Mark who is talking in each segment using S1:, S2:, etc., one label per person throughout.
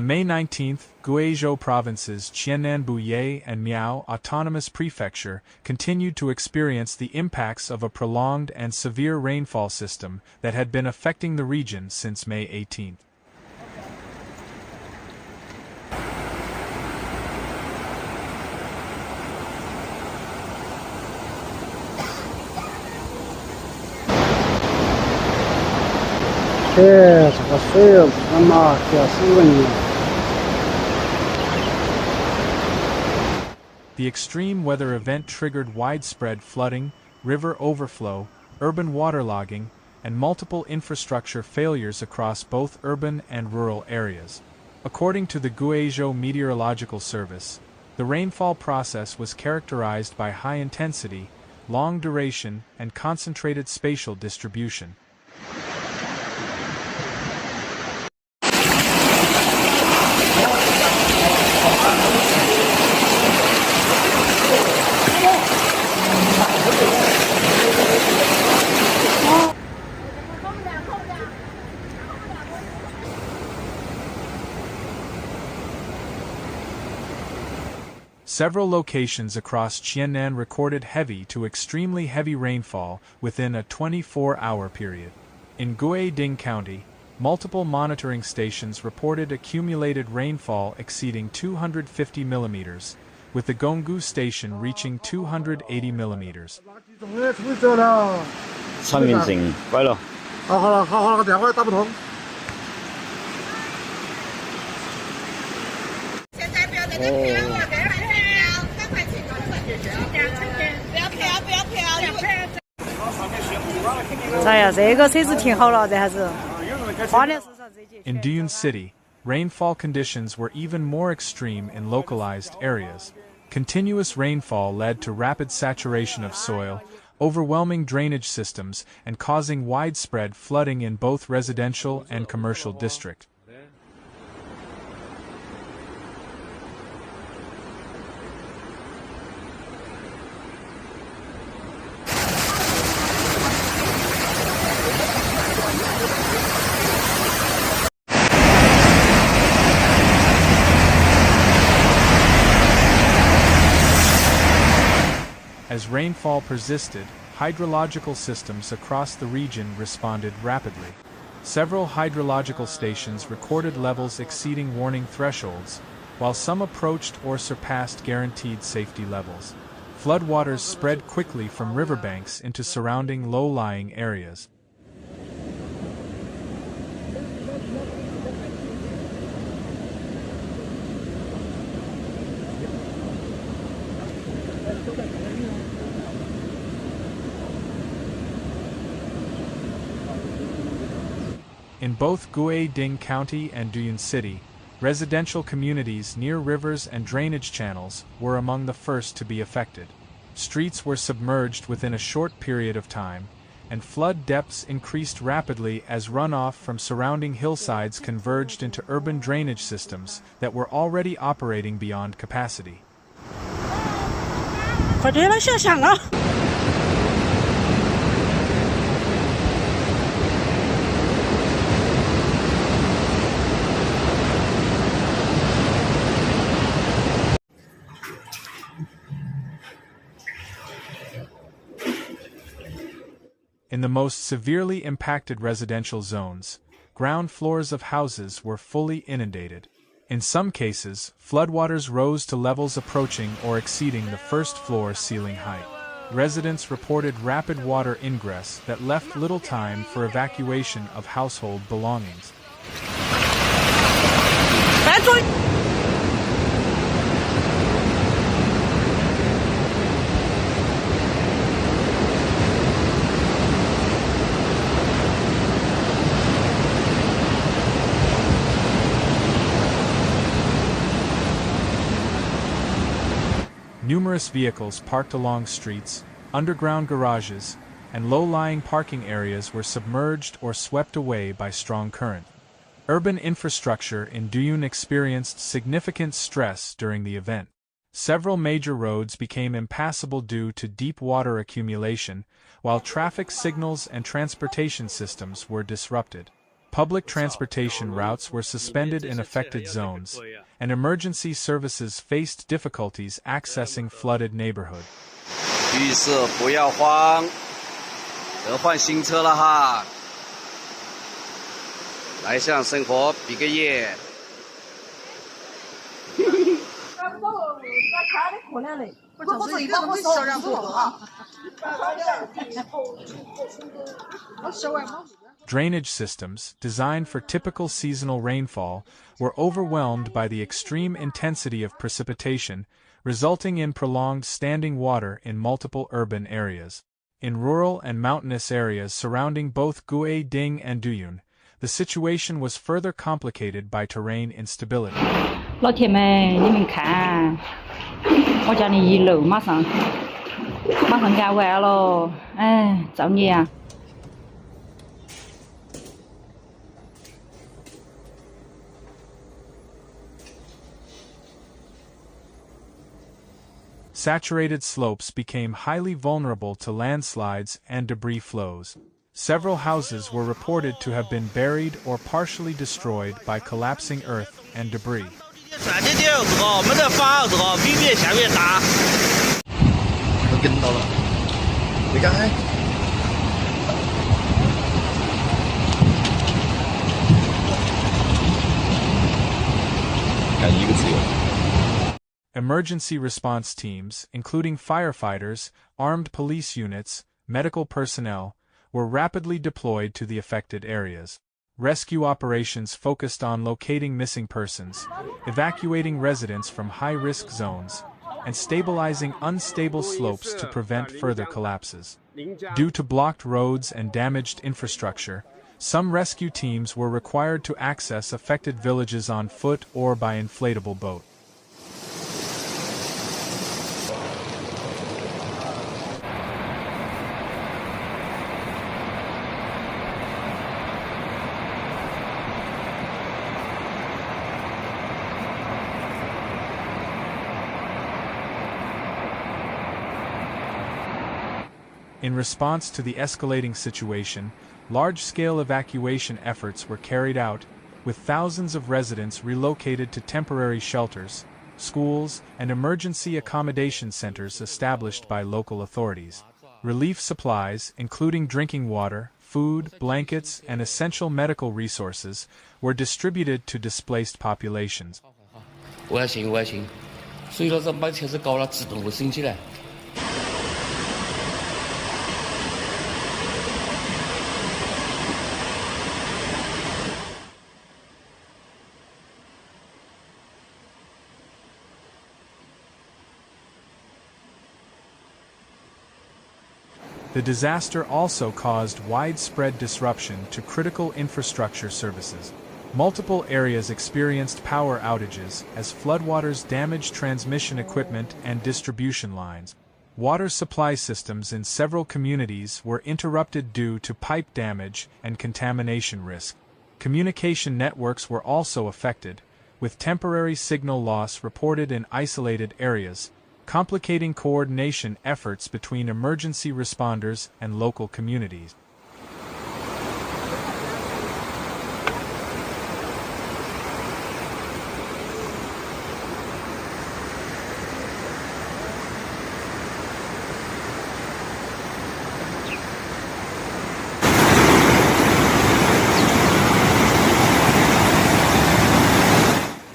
S1: On May 19, Guizhou provinces Qiannan, Buyei, and Miao autonomous prefecture continued to experience the impacts of a prolonged and severe rainfall system that had been affecting the region since May 18. The extreme weather event triggered widespread flooding, river overflow, urban waterlogging, and multiple infrastructure failures across both urban and rural areas. According to the Guizhou Meteorological Service, the rainfall process was characterized by high intensity, long duration, and concentrated spatial distribution. Several locations across Qiannan recorded heavy to extremely heavy rainfall within a 24-hour period. In Guizhou County, multiple monitoring stations reported accumulated rainfall exceeding 250 millimeters, with the Gonggu station reaching 280 millimeters.
S2: 3面城，乖咯。好啦，個電話打不通。現在不要在這飄了，趕快飄，趕快去，不要飄，不要飄。
S3: 咋呀？這個車子停好了，這還是花蓮市場這幾天。
S1: In Duyun City, rainfall conditions were even more extreme in localized areas. Continuous rainfall led to rapid saturation of soil, overwhelming drainage systems, and causing widespread flooding in both residential and commercial districts. As rainfall persisted, hydrological systems across the region responded rapidly. Several hydrological stations recorded levels exceeding warning thresholds, while some approached or surpassed guaranteed safety levels. Floodwaters spread quickly from riverbanks into surrounding low-lying areas. In both Guizhou County and Duyun City, residential communities near rivers and drainage channels were among the first to be affected. Streets were submerged within a short period of time, and flood depths increased rapidly as runoff from surrounding hillsides converged into urban drainage systems that were already operating beyond capacity.
S3: 快点来下乡啊！
S1: In the most severely impacted residential zones, ground floors of houses were fully inundated. In some cases, floodwaters rose to levels approaching or exceeding the first floor ceiling height. Residents reported rapid water ingress that left little time for evacuation of household belongings. Numerous vehicles parked along streets, underground garages, and low-lying parking areas were submerged or swept away by strong current. Urban infrastructure in Duyun experienced significant stress during the event. Several major roads became impassable due to deep water accumulation, while traffic signals and transportation systems were disrupted. Public transportation routes were suspended in affected zones, and emergency services faced difficulties accessing flooded neighborhoods.
S4: 绿色不要慌，得换新车了哈！来向生活比个耶！Drainage
S1: systems, designed for typical seasonal rainfall, were overwhelmed by the extreme intensity of precipitation, resulting in prolonged standing water in multiple urban areas. In rural and mountainous areas surrounding both Guizhou and Duyun, the situation was further complicated by terrain instability.
S3: 老铁们，你们看，我家的一楼马上盖完了，哎，造孽啊！
S1: Saturated slopes became highly vulnerable to landslides and debris flows. Several houses were reported to have been buried or partially destroyed by collapsing earth and debris. Emergency response teams, including firefighters, armed police units, medical personnel, were rapidly deployed to the affected areas. Rescue operations focused on locating missing persons, evacuating residents from high-risk zones, and stabilizing unstable slopes to prevent further collapses. Due to blocked roads and damaged infrastructure, some rescue teams were required to access affected villages on foot or by inflatable boat. In response to the escalating situation, large-scale evacuation efforts were carried out, with thousands of residents relocated to temporary shelters, schools, and emergency accommodation centers established by local authorities. Relief supplies, including drinking water, food, blankets, and essential medical resources, were distributed to displaced populations.
S5: 我也行，所以说这把车子搞了，自动会升起来。
S1: The disaster also caused widespread disruption to critical infrastructure services. Multiple areas experienced power outages as floodwaters damaged transmission equipment and distribution lines. Water supply systems in several communities were interrupted due to pipe damage and contamination risk. Communication networks were also affected, with temporary signal loss reported in isolated areas, complicating coordination efforts between emergency responders and local communities.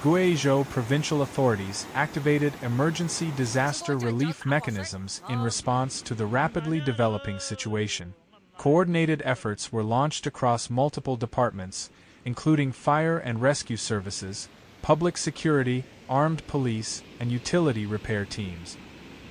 S1: Guizhou provincial authorities activated emergency disaster relief mechanisms in response to the rapidly developing situation. Coordinated efforts were launched across multiple departments, including fire and rescue services, public security, armed police, and utility repair teams.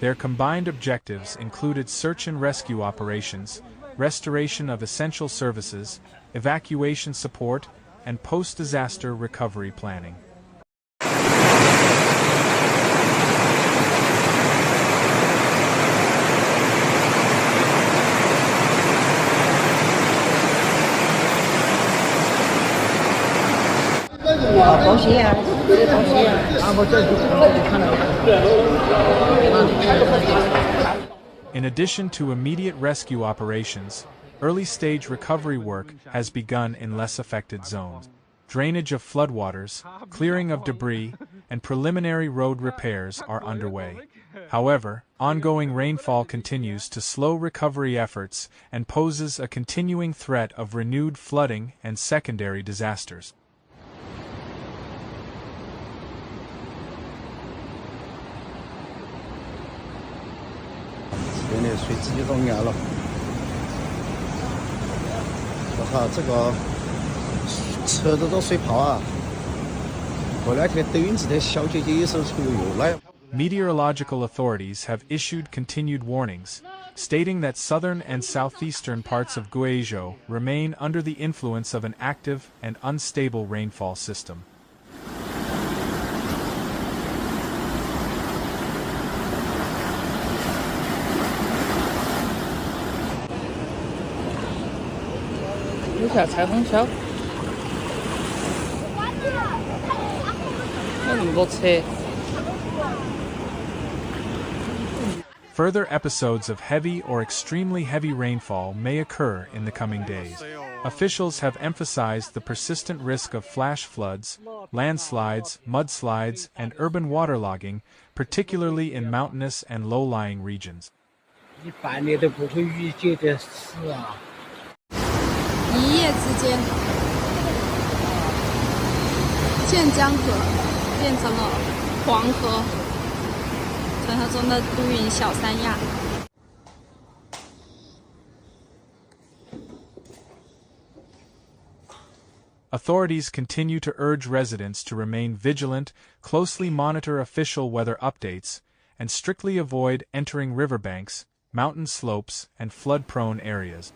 S1: Their combined objectives included search and rescue operations, restoration of essential services, evacuation support, and post-disaster recovery planning. In addition to immediate rescue operations, Early-stage recovery work has begun in less affected zones. Drainage of floodwaters, clearing of debris, and preliminary road repairs are underway. However, ongoing rainfall continues to slow recovery efforts and poses a continuing threat of renewed flooding and secondary disasters. Meteorological authorities have issued continued warnings, stating that southern and southeastern parts of Guizhou remain under the influence of an active and unstable rainfall system. Further episodes of heavy or extremely heavy rainfall may occur in the coming days. Officials have emphasized the persistent risk of flash floods, landslides, mudslides, and urban waterlogging, particularly in mountainous and low-lying regions.
S6: 一夜之间，建江河变成了黄河，传说中的都匀小三亚。
S1: Authorities continue to urge residents to remain vigilant, closely monitor official weather updates, and strictly avoid entering riverbanks, mountain slopes, and flood-prone areas.